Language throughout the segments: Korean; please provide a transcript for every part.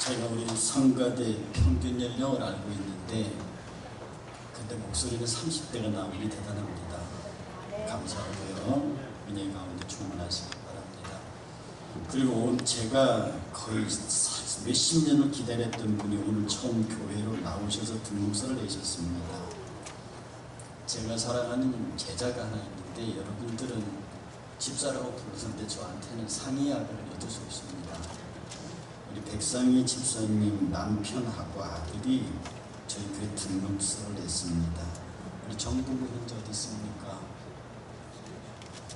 저희가 우리 성가대 평균 연령을 알고 있는데 근데 목소리는 30대가 나오니 대단합니다. 감사하고요. 은혜 가운데 충만하시기 바랍니다. 그리고 제가 거의 몇십 년을 기다렸던 분이 오늘 처음 교회로 나오셔서 등록서를 내셨습니다. 제가 사랑하는 제자가 하나 있는데 여러분들은 집사라고 부르는데 저한테는 상이약을 얻을 수 없습니다. 우리 백상희 집사님 남편하고 아들이 저희 교회 등록서를 냈습니다. 우리 정부부 현재 어디 있습니까?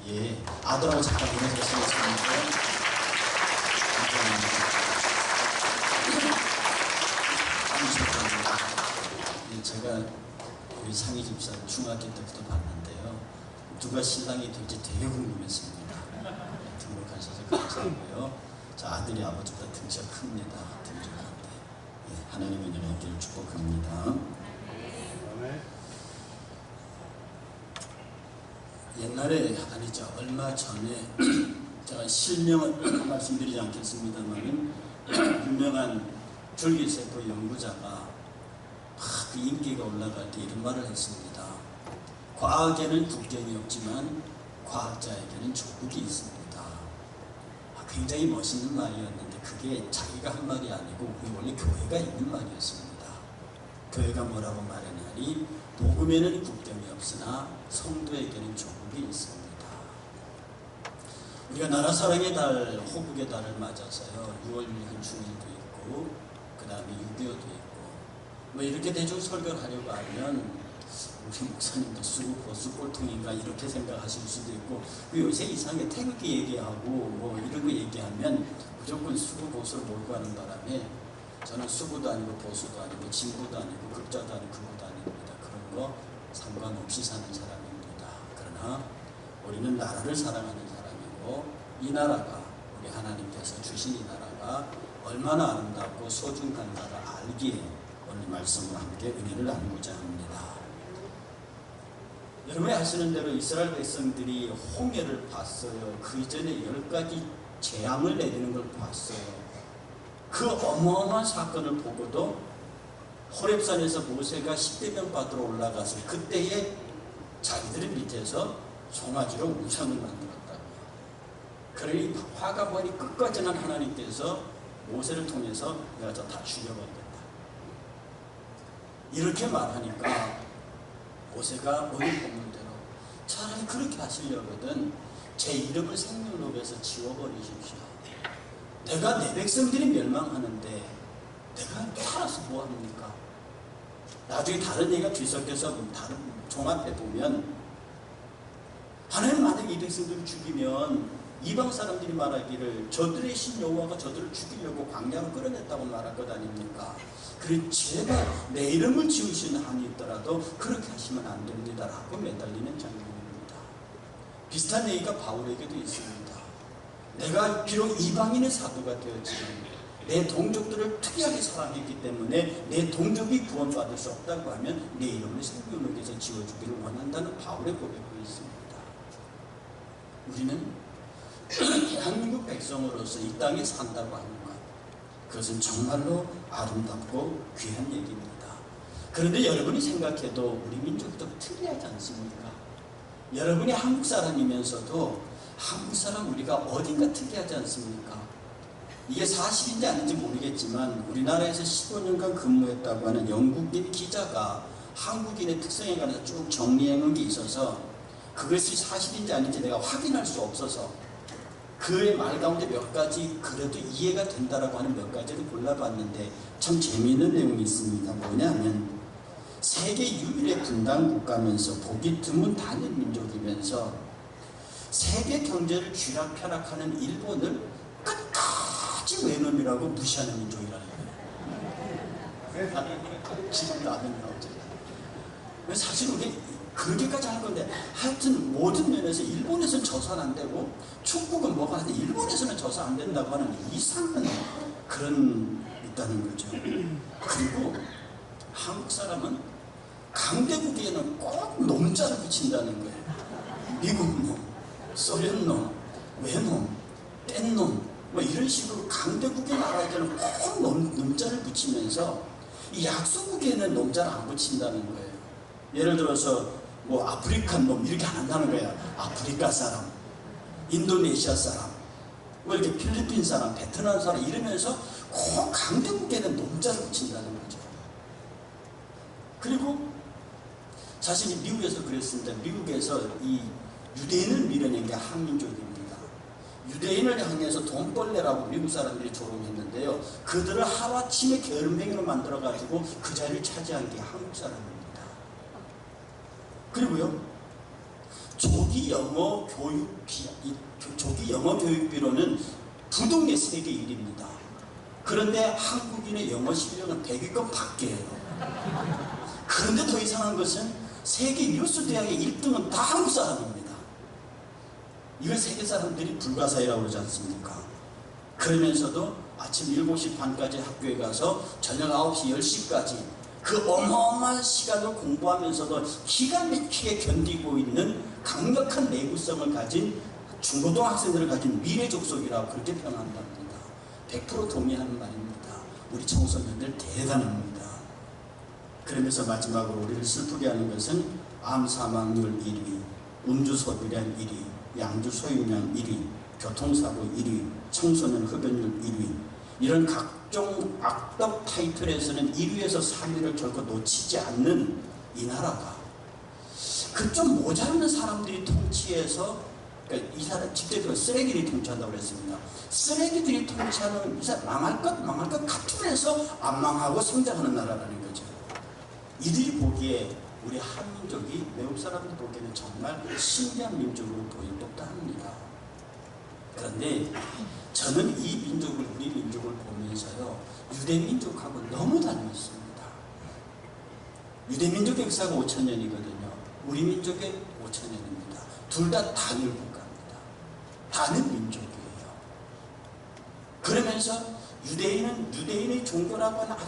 예, 아들하고 잠깐 인사하시겠습니까? 제가 우리 상희 집사 중학교 때부터 봤는데요. 누가 신랑이 될지 되게 궁금했습니다. 등록하셔서 감사하고요. 자, 아들이 아버지보다 등치가 큽니다. 등록하는데 예, 하나님의 은혜를 축복합니다. 옛날에 아니죠. 얼마 전에 제가 실명은 말씀드리지 않겠습니다만 유명한 줄기세포 연구자가 그 인기가 올라갈 때 이런 말을 했습니다. 과학에는 국경이 없지만 과학자에게는 조국이 있습니다. 굉장히 멋있는 말이었는데 그게 자기가 한 말이 아니고 그게 원래 교회가 있는 말이었습니다. 교회가 뭐라고 말하냐니 복음에는 국경이 없으나 성도에게는 조국이 있습니다. 우리가 나라사랑의 달, 호국의 달을 맞아서요 6월 1일 주일도 있고 그 다음에 6.25도 있고 뭐 이렇게 대중 설교를 하려고 하면 우리 목사님도 수구, 보수, 꼴통인가 이렇게 생각하실 수도 있고 요새 이상하게 태극기 얘기하고 뭐 이런 거 얘기하면 무조건 수구, 보수를 몰고 가는 바람에 저는 수구도 아니고 보수도 아니고 진보도 아니고 극자도 아니고 극우도 아닙니다. 그런 거 상관없이 사는 사람입니다. 그러나 우리는 나라를 사랑하는 사람이고 이 나라가 우리 하나님께서 주신 이 나라가 얼마나 아름답고 소중한가를 알기에 오늘 말씀으로 함께 은혜를 나누고자 합니다. 여러분이 아시는 대로 이스라엘 백성들이 홍해를 봤어요. 그 이전에 10가지 재앙을 내리는 걸 봤어요. 그 어마어마한 사건을 보고도 호렙산에서 모세가 십계명 받으러 올라가서 그때에 자기들 밑에서 송아지로 우상을 만들었다고요. 그러니 화가 많이 끝까지 난 하나님께서 모세를 통해서 내가 저 다 죽여버리겠다. 이렇게 말하니까 모세가 오늘 본문대로 차라리 그렇게 하시려거든 제 이름을 생명록에서 지워버리십시오. 내가 내 백성들이 멸망하는데 내가 살아서 뭐합니까? 나중에 다른 얘기가 뒤섞여서 다른 종합해 보면 하나님 만약 이 백성들을 죽이면 이방 사람들이 말하기를 저들의 신 여호와가 저들을 죽이려고 광야로 끌어냈다고 말할 것 아닙니까? 그래 제발 내 이름을 지으신 한이 있더라도 그렇게 하시면 안 됩니다 라고 매달리는 장면입니다. 비슷한 얘기가 바울에게도 있습니다. 내가 비록 이방인의 사도가 되었지만 내 동족들을 특이하게 사랑했기 때문에 내 동족이 구원받을 수 없다고 하면 내 이름을 생명록에서 지워주기를 원한다는 바울의 고백도 있습니다. 우리는 대한민국 백성으로서 이 땅에 산다고 하는 것, 그것은 정말로 아름답고 귀한 얘기입니다. 그런데 여러분이 생각해도 우리 민족도 특이하지 않습니까? 여러분이 한국 사람이면서도 한국 사람 우리가 어딘가 특이하지 않습니까? 이게 사실인지 아닌지 모르겠지만 우리나라에서 15년간 근무했다고 하는 영국인 기자가 한국인의 특성에 관해서 쭉 정리해 놓은 게 있어서 그것이 사실인지 아닌지 내가 확인할 수 없어서 그의 말 가운데 몇 가지 그래도 이해가 된다라고 하는 몇 가지를 골라봤는데 참 재미있는 내용이 있습니다. 뭐냐면 세계 유일의 분단 국가면서 보기 드문 단일 민족이면서 세계 경제를 쥐락펴락하는 일본을 끝까지 외놈이라고 무시하는 민족이라는 거예요. 지금 나는 나오죠. 사실 우리 그렇게까지 할 건데 하여튼 모든 면에서 일본에서는 져서 안 되고 축구는 뭐가 하는데 일본에서는 져서 안 된다고 하는 이상한 그런 있다는 거죠. 그리고 한국 사람은 강대국에는 꼭 놈자를 붙인다는 거예요. 미국 놈, 소련 놈, 외놈, 뗀 놈, 뭐 이런 식으로 강대국의 나라에는 꼭 nom자를 붙이면서 이 약소국에는 nom자를 안 붙인다는 거예요. 예를 들어서 뭐 아프리칸 놈 이렇게 안 한다는 거야. 아프리카 사람, 인도네시아 사람, 뭐 이렇게 필리핀 사람, 베트남 사람 이러면서 꼭 강대국에는 nom자를 붙인다는 거죠. 그리고 자신이 미국에서 그랬습니다. 미국에서 이 유대인을 밀어낸 게 한민족입니다. 유대인을 향해서 돈벌레라고 미국 사람들이 조롱했는데요. 그들을 하루아침에 게으름뱅이로 만들어가지고 그 자리를 차지한 게 한국 사람입니다. 그리고요, 조기 영어 교육비로는 부동의 세계 1위입니다. 그런데 한국인의 영어 실력은 100위권 밖이에요. 그런데 더 이상한 것은 세계 뉴스 대학의 1등은 다 한국 사람입니다. 이걸 세계 사람들이 불가사의라고 그러지 않습니까? 그러면서도 아침 7시 반까지 학교에 가서 저녁 9시, 10시까지 그 어마어마한 시간을 공부하면서도 기가 막히게 견디고 있는 강력한 내구성을 가진 중고등학생들을 가진 미래족속이라고 그렇게 평한답니다. 100% 동의하는 말입니다. 우리 청소년들 대단합니다. 그러면서 마지막으로 우리를 슬프게 하는 것은 암 사망률 1위, 음주 소비량 1위, 양주 소유량 1위, 교통사고 1위, 청소년 흡연율 1위, 이런 각종 악덕 타이틀에서는 1위에서 3위를 결코 놓치지 않는 이 나라가 그 좀 모자라는 사람들이 통치해서, 그러니까 이 사람 직접 쓰레기들이 통치한다고 그랬습니다. 쓰레기들이 통치하는 이 사람 망할 것 같으면서 안 망하고 성장하는 나라라는 거죠. 이들이 보기에 우리 한민족이 외국 사람들 보기에는 정말 신비한 민족으로 보이기도 합니다. 그런데 저는 이 민족을, 우리 민족을 보면서요, 유대민족하고 너무 닮았습니다. 유대민족의 역사가 5,000년이거든요. 우리 민족의 5,000년입니다. 둘 다 단일 국가입니다. 단일 민족이에요. 그러면서 유대인은 유대인의 종교라고 하는 아주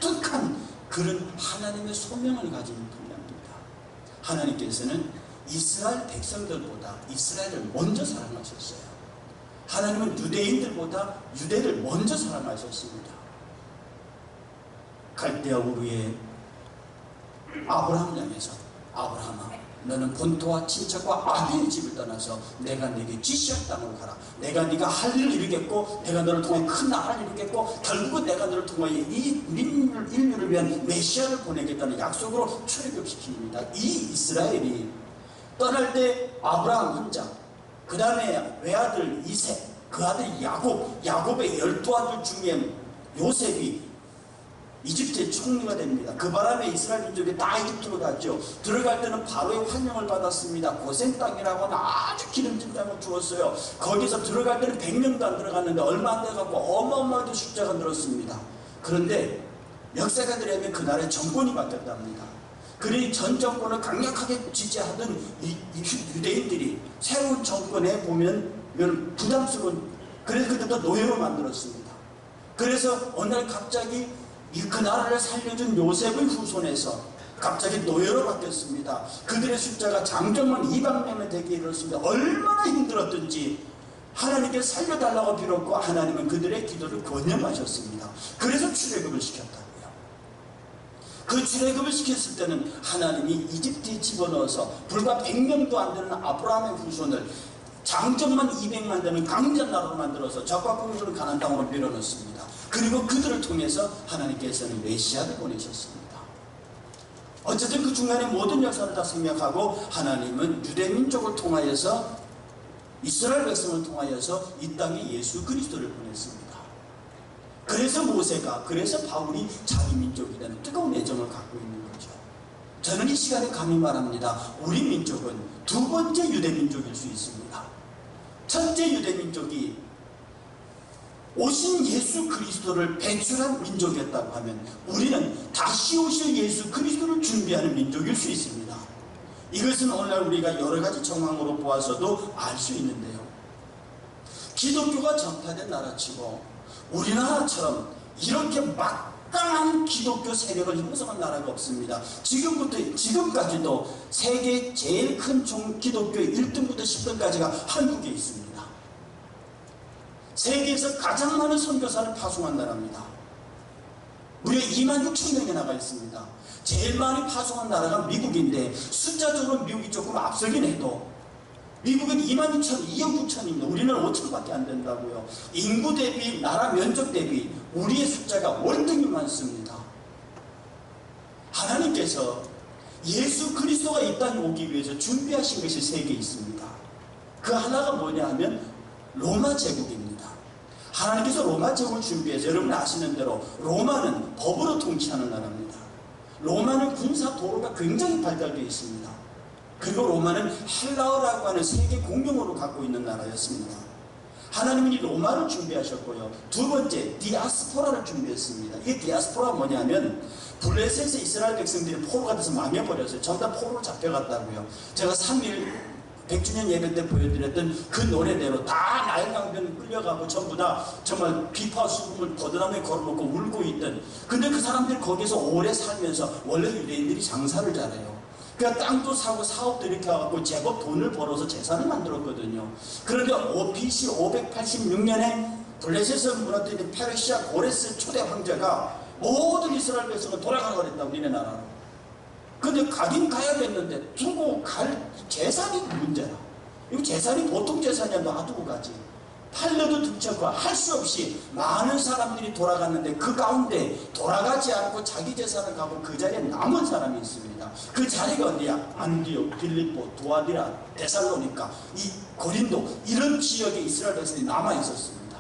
독특한 그런 하나님의 소명을 가진 분야입니다. 하나님께서는 이스라엘 백성들보다 이스라엘을 먼저 사랑하셨어요. 하나님은 유대인들보다 유대를 먼저 사랑하셨습니다. 갈대아 우르의 아브라함을 향해서, 아브라함아, 너는 본토와 친척과 아비의 집을 떠나서 내가 네게 지시할 땅으로 가라. 내가 네가 할 일을 이루겠고, 내가 너를 통해 큰 나라를 이루겠고, 결국은 내가 너를 통하여 이 인류를 위한 메시아를 보내겠다는 약속으로 출애굽시킵니다. 이 이스라엘이 떠날 때 아브라함 혼자, 그 다음에 외아들 이색, 그 아들 야곱, 야곱의 12아들 중에 요셉이 이집트의 총리가 됩니다. 그 바람에 이스라엘 민족이 다 이집트로 갔죠. 들어갈 때는 바로의 환영을 받았습니다. 고생 땅이라고 하는 아주 기름진 땅을 주었어요. 거기서 들어갈 때는 100명도 안 들어갔는데 얼마 안 돼갖고 어마어마하게 숫자가 늘었습니다. 그런데 역사가들에 의하면 그날의 정권이 바뀌었답니다. 그러니 전 정권을 강력하게 지지하던 이 유대인들이 새로운 정권에 보면 이건 부담스러운, 그래서 그때도 노예로 만들었습니다. 그래서 어느 날 갑자기 그 나라를 살려준 요셉의 후손에서 갑자기 노예로 바뀌었습니다. 그들의 숫자가 장정만 200명이 되게 이르렀습니다. 얼마나 힘들었든지 하나님께 살려달라고 빌었고, 하나님은 그들의 기도를 권념하셨습니다. 그래서 출애굽을 시켰다고요. 그 출애굽을 시켰을 때는 하나님이 이집트에 집어넣어서 불과 100명도 안 되는 아브라함의 후손을 장정만 200만 되는 강전 나라로 만들어서 적과 북으로 가나안 땅으로 밀어넣습니다. 그리고 그들을 통해서 하나님께서는 메시아를 보내셨습니다. 어쨌든 그 중간에 모든 역사를 다 생략하고 하나님은 유대민족을 통하여서, 이스라엘 백성을 통하여서 이 땅에 예수 그리스도를 보냈습니다. 그래서 모세가, 그래서 바울이 자기 민족에 대한 뜨거운 애정을 갖고 있는 거죠. 저는 이 시간에 감히 말합니다. 우리 민족은 두 번째 유대민족일 수 있습니다. 첫째 유대민족이 오신 예수 그리스도를 배출한 민족이었다고 하면, 우리는 다시 오실 예수 그리스도를 준비하는 민족일 수 있습니다. 이것은 오늘날 우리가 여러 가지 정황으로 보아서도 알 수 있는데요. 기독교가 전파된 나라치고 우리나라처럼 이렇게 막강한 기독교 세력을 형성한 나라가 없습니다. 지금까지도 세계 제일 큰 기독교의 1등부터 10등까지가 한국에 있습니다. 세계에서 가장 많은 선교사를 파송한 나라입니다. 무려 26,000명이 나가 있습니다. 제일 많이 파송한 나라가 미국인데 숫자적으로 미국이 조금 앞서긴 해도 미국은 26,000, 2억 9천입니다. 우리는 5천밖에 안 된다고요. 인구 대비, 나라 면적 대비 우리의 숫자가 월등히 많습니다. 하나님께서 예수 그리스도가 이 땅에 오기 위해서 준비하신 것이 세 개 있습니다. 그 하나가 뭐냐 하면 로마 제국입니다. 하나님께서 로마 제국을 준비해서 여러분 아시는 대로 로마는 법으로 통치하는 나라입니다. 로마는 군사 도로가 굉장히 발달되어 있습니다. 그리고 로마는 헬라어라고 하는 세계 공용어로 갖고 있는 나라였습니다. 하나님은 이 로마를 준비하셨고요. 두 번째 디아스포라를 준비했습니다. 이 디아스포라가 뭐냐면 블레셋의 이스라엘 백성들이 포로가 돼서 망해버렸어요. 전부 다 포로로 잡혀갔다고요. 제가 3일 100주년 예배 때 보여드렸던 그 노래대로 다 나일강변 끌려가고 전부 다 정말 비파 수금을 버드나무에 걸어놓고 울고 있던, 근데 그 사람들이 거기서 오래 살면서 원래 유대인들이 장사를 잘해요. 그러니까 땅도 사고 사업도 이렇게 하고 제법 돈을 벌어서 재산을 만들었거든요. 그런데 BC 586년에 블레셋을 무너뜨린 페르시아 고레스 초대 황제가 모든 이스라엘 백성을 돌아가라 그랬다, 우리네 나라로. 근데 가긴 가야 됐는데 두고 갈 재산이 문제라. 이거 재산이 보통 재산이야. 놔두고 가지. 팔려도 등치 않고 할 수 없이 많은 사람들이 돌아갔는데 그 가운데 돌아가지 않고 자기 재산을 갖고 그 자리에 남은 사람이 있습니다. 그 자리가 어디야? 안디옥, 빌립보, 두아디라, 데살로니가, 이 고린도, 이런 지역에 이스라엘 백성이 남아 있었습니다.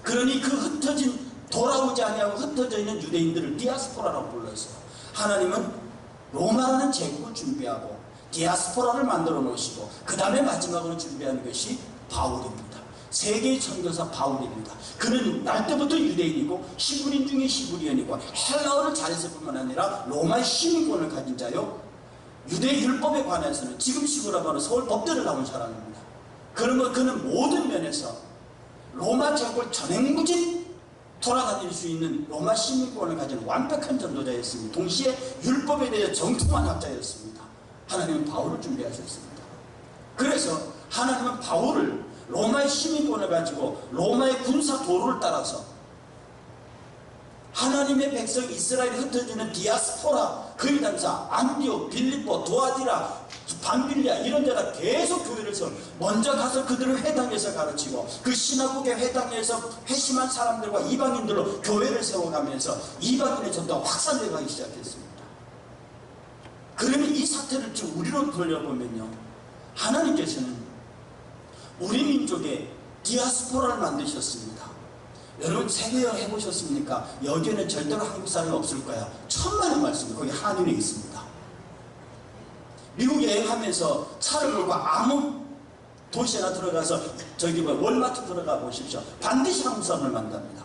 그러니 그 흩어진, 돌아오지 아니하고 흩어져 있는 유대인들을 디아스포라라고 불렀어요. 하나님은 로마라는 제국을 준비하고 디아스포라를 만들어 놓으시고 그 다음에 마지막으로 준비하는 것이 바울입니다. 세계의 선교사 바울입니다. 그는 날 때부터 유대인이고 히브리인 중에 히브리인이고 헬라어를 잘했을 뿐만 아니라 로마의 시민권을 가진 자요. 유대 율법에 관해서는 지금 식으로 하면 서울 법대를 나온 사람입니다. 그러면 그는 모든 면에서 로마 제국을 전행무진 돌아다닐 수 있는 로마 시민권을 가진 완벽한 전도자였습니다. 동시에 율법에 대해 정통한 학자였습니다. 하나님은 바울을 준비하셨습니다. 그래서 하나님은 바울을 로마의 시민권을 가지고 로마의 군사 도로를 따라서 하나님의 백성 이스라엘이 흩어지는 디아스포라, 그 이단사 안디옥, 빌립보, 두아디라, 밤빌리아 이런 데다 계속 교회를 세워 먼저 가서 그들을 회당에서 가르치고 그 시나고게 회당에서 회심한 사람들과 이방인들로 교회를 세워가면서 이방인의 전도가 확산되어 가기 시작했습니다. 그러면 이 사태를 좀 우리로 돌려보면요, 하나님께서는 우리 민족의 디아스포라를 만드셨습니다. 여러분 세계여행 해보셨습니까? 여기에는 절대로 한국 사람이 없을 거야. 천만의 말씀이 거기 한인에 있습니다. 미국 여행하면서 차를 몰고 아무 도시에나 들어가서 저기 월마트 들어가 보십시오. 반드시 한국 사람을 만납니다.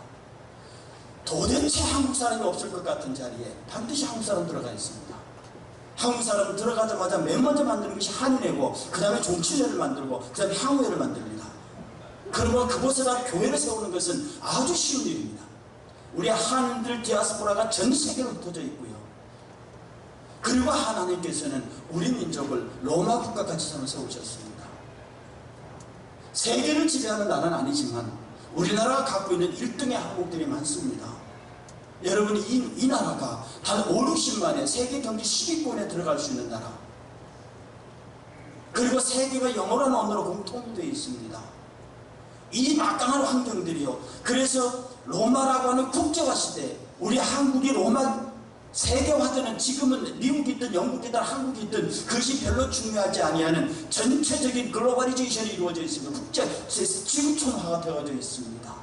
도대체 한국 사람이 없을 것 같은 자리에 반드시 한국 사람 들어가 있습니다. 한국 사람은 들어가자마자 맨 먼저 만드는 것이 한인회고 그 다음에 종친회를 만들고 그 다음에 향후회를 만듭니다. 그러면 그곳에다 교회를 세우는 것은 아주 쉬운 일입니다. 우리 한인들 디아스포라가 전 세계로 흩어져 있고요. 그리고 하나님께서는 우리 민족을 로마 국가같이 세우셨습니다. 세계를 지배하는 나라는 아니지만 우리나라가 갖고 있는 1등의 항목들이 많습니다. 여러분 이 나라가 한 5, 60만에 세계 경제 10위권에 들어갈 수 있는 나라, 그리고 세계가 영어라는 언어로 공통되어 있습니다. 이 막강한 환경들이요. 그래서 로마라고 하는 국제화 시대, 우리 한국이 로마 세계화되는, 지금은 미국이든 영국이든 한국이든 그것이 별로 중요하지 아니하는 전체적인 글로벌리제이션이 이루어져 있습니다. 국제 지구촌화가 되어져 있습니다.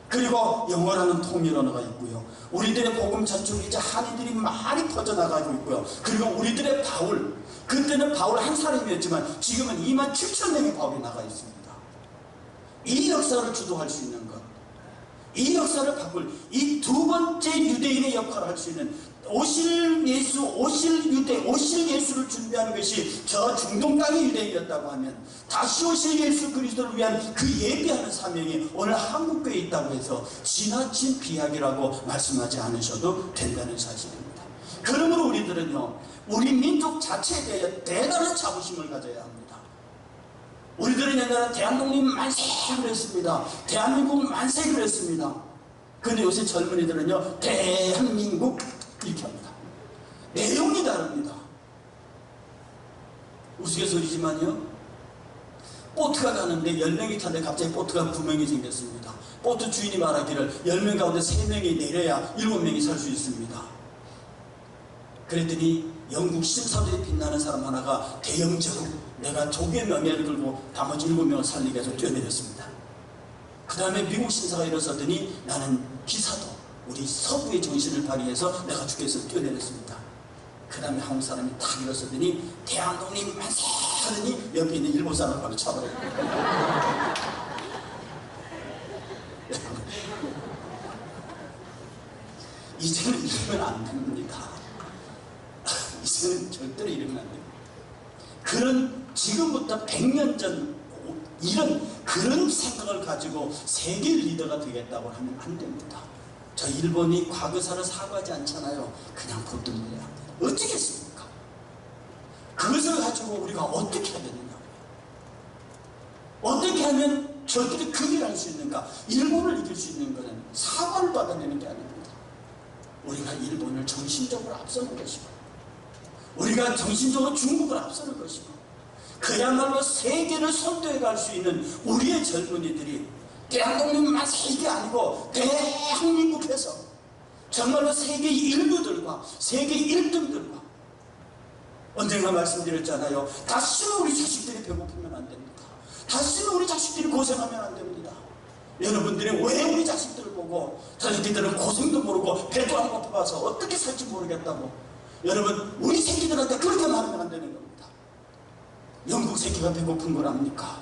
그리고 영어라는 통일 언어가 있고요. 우리들의 복음 전축이 이제 한인들이 많이 퍼져나가고 있고요. 그리고 우리들의 바울, 그때는 바울 한 사람이었지만 지금은 27,000명의 바울이 나가 있습니다. 이 역사를 주도할 수 있는 것, 이 역사를 바꿀 이 두 번째 유대인의 역할을 할 수 있는 오실 예수, 오실 유대, 오실 예수를 준비하는 것이 저 중동 땅의 유대인이었다고 하면 다시 오실 예수 그리스도를 위한 그 예비하는 사명이 오늘 한국교회에 있다고 해서 지나친 비약이라고 말씀하지 않으셔도 된다는 사실입니다. 그러므로 우리들은요, 우리 민족 자체에 대해 대단한 자부심을 가져야 합니다. 우리들은 그런 옛날에 대한독립 만세 그랬습니다. 대한민국 만세 그랬습니다. 근데 요새 젊은이들은요, 대한민국 이렇게 합니다. 내용이 다릅니다. 우스갯소리지만요, 보트가 가는데 10명이 탔는데 갑자기 보트가 9명이 생겼습니다. 보트 주인이 말하기를 10명 가운데 3명이 내려야 7명이 살 수 있습니다. 그랬더니 영국 신사들이 빛나는 사람 하나가 대영적으로 내가 조국의 명예를 걸고 나머지 7명을 살리기 위해서 뛰어내렸습니다. 그 다음에 미국 신사가 일어섰더니 나는 기사도 우리 서부의 정신을 발휘해서 내가 죽기 위해서 뛰어내렸습니다. 그 다음에 한국 사람이 탁 일어서더니 대한독립 만세 하더니 옆에 있는 일본 사람을 바로 쳐버렸습니다. 이제는 이러면 안 됩니다. 이제는 절대로 이러면 안 됩니다. 그런 지금부터 100년 전 그런 생각을 가지고 세계 리더가 되겠다고 하면 안 됩니다. 저 일본이 과거사를 사과하지 않잖아요. 그냥 붙들려야 합니다. 어쩌겠습니까? 그것을 가지고 우리가 어떻게 해야 되느냐? 어떻게 하면 저들이 극일할 수 있는가? 일본을 이길 수 있는 것은 사과를 받아내는 게 아닙니다. 우리가 일본을 정신적으로 앞서는 것이고, 우리가 정신적으로 중국을 앞서는 것이고, 그야말로 세계를 선도해 갈 수 있는 우리의 젊은이들이 대한독립 만세 이게 아니고 대한민국에서 정말로 세계 인류들과 세계 1등들과 언젠가 말씀드렸잖아요. 다시는 우리 자식들이 배고프면 안 됩니다. 다시는 우리 자식들이 고생하면 안 됩니다. 여러분들이 왜 우리 자식들을 보고 저 새끼들은 고생도 모르고 배도 안 고파서 어떻게 살지 모르겠다고, 여러분 우리 새끼들한테 그렇게 말하면 안 되는 겁니다. 영국 새끼가 배고픈 걸 압니까?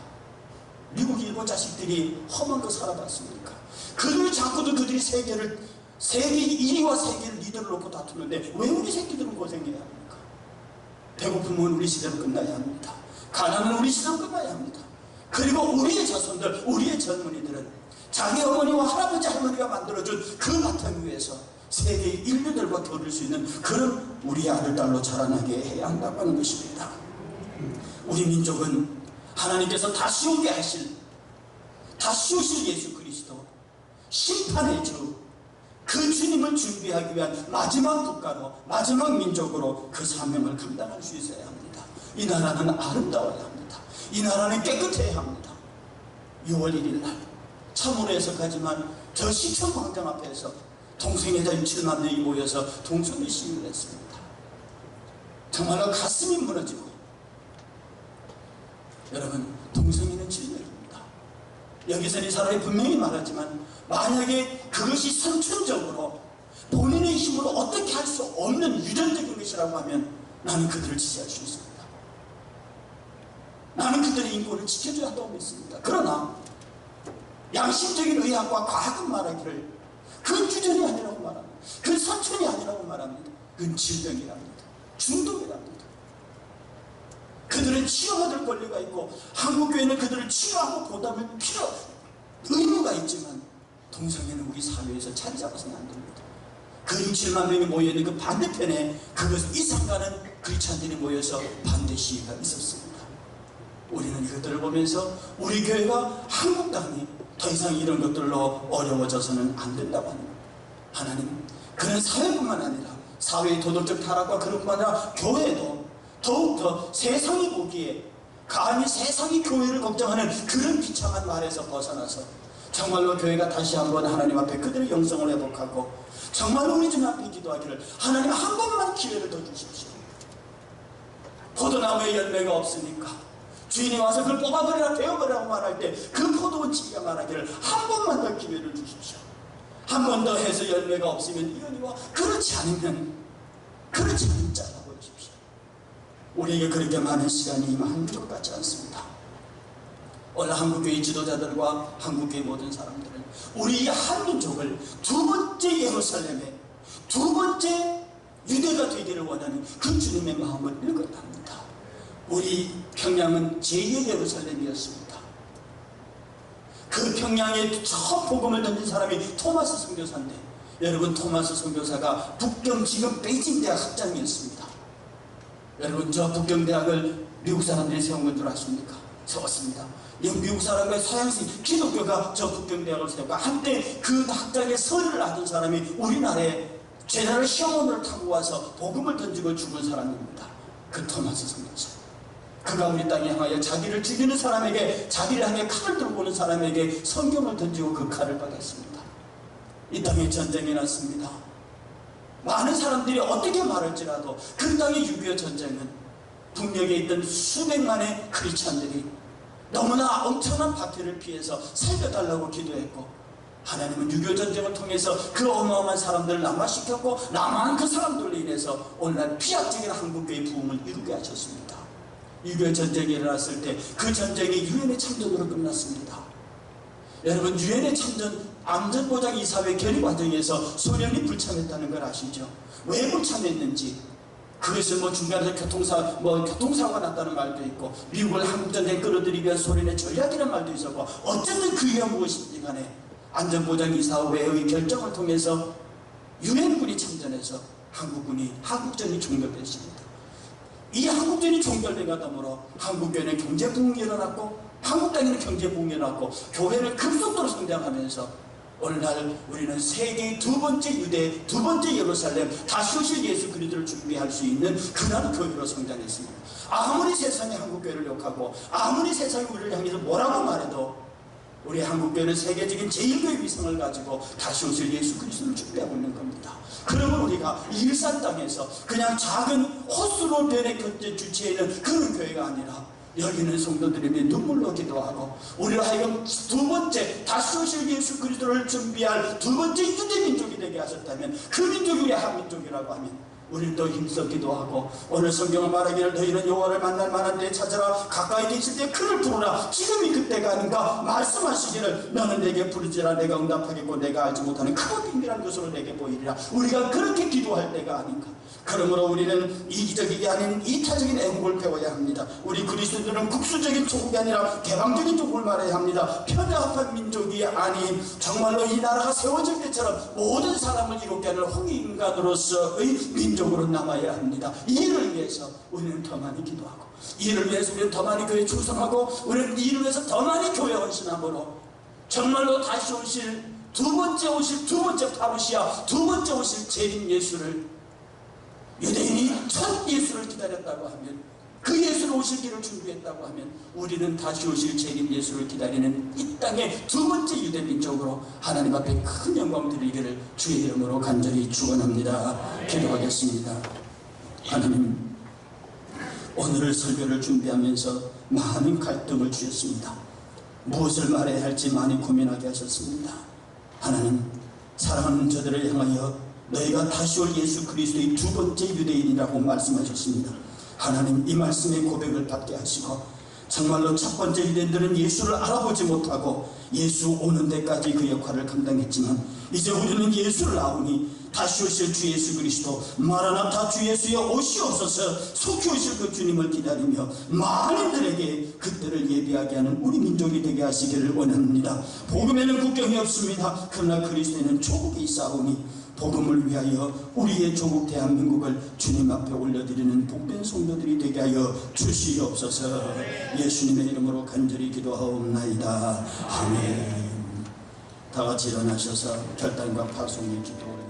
미국 일본 자식들이 험한 거 살아봤습니까? 그들 자꾸도 그들이 세계 1위와 세계 리더를 놓고 다투는데 왜 우리 새끼들은 고생해야 합니까? 배고픔은 우리 시대로 끝나야 합니다. 가난은 우리 시대로 끝나야 합니다. 그리고 우리의 자손들, 우리의 젊은이들은 자기 어머니와 할아버지 할머니가 만들어준 그 바탕 위에서 세계 인류들과 겨룰 수 있는 그런 우리 아들 딸로 자라나게 해야 한다고 하는 것입니다. 우리 민족은 하나님께서 다시 오게 하실, 다시 오실 예수 그리스도 심판의 주, 그 주님을 준비하기 위한 마지막 국가로, 마지막 민족으로 그 사명을 감당할 수 있어야 합니다. 이 나라는 아름다워야 합니다. 이 나라는 깨끗해야 합니다. 6월 1일 날 참으로 해석하지만 저 시청 광장 앞에서 동성애자인 7만 명이 모여서 동성애 시위를 했습니다. 정말로 가슴이 무너지고, 여러분 동성애는 질병입니다. 여기서 이 사람이 분명히 말하지만 만약에 그것이 선천적으로 본인의 힘으로 어떻게 할 수 없는 유전적인 것이라고 하면 나는 그들을 지지할 수 있습니다. 나는 그들의 인권을 지켜줘야 한다고 믿습니다. 그러나 양심적인 의학과 과학은 말하기를 그건 유전이 아니라고 말합니다. 그건 선천이 아니라고 말합니다. 그건 질병이랍니다. 중독이랍니다. 그들은 치료받을 권리가 있고 한국교회는 그들을 치료하고 보답을 의무가 있지만 동성애는 우리 사회에서 자리 잡아서는 안 됩니다. 그 7만 명이 모여있는 그 반대편에 그것을 이상가는 크리스찬들이 모여서 반대 시위가 있었습니다. 우리는 이것들을 보면서 우리 교회가 한국 땅이 더 이상 이런 것들로 어려워져서는 안 된다고 합니다. 하나님 그런 사회뿐만 아니라 사회의 도덕적 타락과 그런 뿐만 아니라 교회도 더욱더 세상이 보기에 감히 세상이 교회를 걱정하는 그런 비참한 말에서 벗어나서 정말로 교회가 다시 한번 하나님 앞에 그들의 영성을 회복하고 정말로 우리 주님 앞에 기도하기를 하나님 한 번만 기회를 더 주십시오. 포도나무에 열매가 없으니까 주인이 와서 그걸 뽑아버리라 베어버리라고 말할 때 그 포도원 지기가 말하기를 한 번만 더 기회를 주십시오. 한 번 더 해서 열매가 없으면 이러니와 그렇지 않으면 잘라버리십시오. 우리에게 그렇게 많은 시간이 임한 것 같지 않습니다. 오늘 한국교회 지도자들과 한국교회 모든 사람들은 우리 한민족을 두 번째 예루살렘에 두 번째 유대가 되기를 원하는 그 주님의 마음을 읽었답니다. 우리 평양은 제2의 예루살렘이었습니다. 그 평양에 처음 복음을 던진 사람이 토마스 선교사인데, 여러분 토마스 선교사가 북경 지금 베이징 대학 학장이었습니다. 여러분 저 북경 대학을 미국 사람들이 세운 건 줄 아십니까? 세웠습니다. 영국 사람과 서양식 기독교가 저 북경대학을 세우고 한때 그 학장에 설을 놔둔 사람이 우리나라에 제자를 시험원을 타고 와서 복음을 던지고 죽은 사람입니다. 그 토마스 선교사. 그가 우리 땅에 향하여 자기를 죽이는 사람에게, 자기를 향해 칼을 들고 오는 사람에게 성경을 던지고 그 칼을 받았습니다. 이 땅에 전쟁이 났습니다. 많은 사람들이 어떻게 말할지라도 그 땅의 6.25 전쟁은 북녘에 있던 수백만의 크리스찬들이 너무나 엄청난 박해를 피해서 살려달라고 기도했고, 하나님은 6.25 전쟁을 통해서 그 어마어마한 사람들을 남아시켰고, 남아한 그 사람들로 인해서 오늘날 피약적인 한국교회의 부흥을 이루게 하셨습니다. 6.25 전쟁이 일어났을 때 그 전쟁이 유엔의 참전으로 끝났습니다. 여러분, 유엔의 참전 안전보장 이사회 결의 과정에서 소련이 불참했다는 걸 아시죠? 왜 불참했는지, 그것은 중간에서 교통사고가 났다는 말도 있고, 미국을 한국전쟁에 끌어들이기 위한 소련의 전략이라는 말도 있었고, 어쨌든 그 이유가 무엇인지 간에 안전보장이사회의 결정을 통해서 유엔군이 참전해서 한국전이 종결됐습니다. 이 한국전이 종결된과 더불어 한국교회는 경제부흥이 일어났고, 한국 땅에는 경제부흥이 일어났고, 교회는 급속도로 성장하면서 오늘날 우리는 세계의 두 번째 유대, 두 번째 예루살렘, 다시 오실 예수 그리스도를 준비할 수 있는 그런 교회로 성장했습니다. 아무리 세상이 한국교회를 욕하고, 아무리 세상이 우리를 향해서 뭐라고 말해도 우리 한국교회는 세계적인 제1교회 위상을 가지고 다시 오실 예수 그리스도를 준비하고 있는 겁니다. 그러면 우리가 일산 땅에서 그냥 작은 호수로 변의 교제 주체에 있는 그런 교회가 아니라, 여기는 성도들에게 눈물로 기도하고, 우리로 하여금 두 번째 다시 오실 예수 그리스도를 준비할 두 번째 유대민족이 되게 하셨다면, 그 민족이 우리 한민족이라고 하면 우리는 또 힘써 기도하고, 오늘 성경은 말하기를 너희는 여호와를 만날 만한 때에 찾아라, 가까이 계실 때 그를 부르라, 지금이 그때가 아닌가 말씀하시기를, 너는 내게 부르지라 내가 응답하겠고 내가 알지 못하는 크고 비밀한 것으로 내게 보이리라. 우리가 그렇게 기도할 때가 아닌가. 그러므로 우리는 이기적이게 아닌 이타적인 애국을 배워야 합니다. 우리 그리스도인들은 국수적인 조국이 아니라 개방적인 조국을 말해야 합니다. 편협한 민족이 아닌 정말로 이 나라가 세워질 때처럼 모든 사람을 이롭게 하는 홍익인간으로서의 민족으로 남아야 합니다. 이를 위해서 우리는 더 많이 기도하고, 이를 위해서 우리는 더 많이 교회 충성하고, 우리는 이를 위해서 더 많이 교회 헌신함으로 정말로 다시 오실 두 번째 파루시아, 두 번째 오실 재림 예수를, 유대인이 첫 예수를 기다렸다고 하면, 그 예수를 오실 길을 준비했다고 하면, 우리는 다시 오실 재림 예수를 기다리는 이 땅의 두 번째 유대민족으로 하나님 앞에 큰 영광 드리기를 주의 이름으로 간절히 축원합니다. 기도하겠습니다. 하나님, 오늘 설교를 준비하면서 많은 갈등을 주셨습니다. 무엇을 말해야 할지 많이 고민하게 하셨습니다. 하나님, 사랑하는 저들을 향하여 너희가 다시 올 예수 그리스도의 두 번째 유대인이라고 말씀하셨습니다. 하나님, 이 말씀의 고백을 받게 하시고, 정말로 첫 번째 유대인들은 예수를 알아보지 못하고 예수 오는 데까지 그 역할을 감당했지만, 이제 우리는 예수를 아오니 다시 오실 주 예수 그리스도, 마라나타 주 예수여 오시옵소서, 속히 오실 그 주님을 기다리며 많은들에게 그때를 예비하게 하는 우리 민족이 되게 하시기를 원합니다. 복음에는 국경이 없습니다. 그러나 그리스도에는 조국이 있사오니 복음을 위하여 우리의 조국 대한민국을 주님 앞에 올려드리는 복된 성도들이 되게 하여 주시옵소서. 예수님의 이름으로 간절히 기도하옵나이다. 아멘. 다 같이 일어나셔서 결단과 파송의 기도를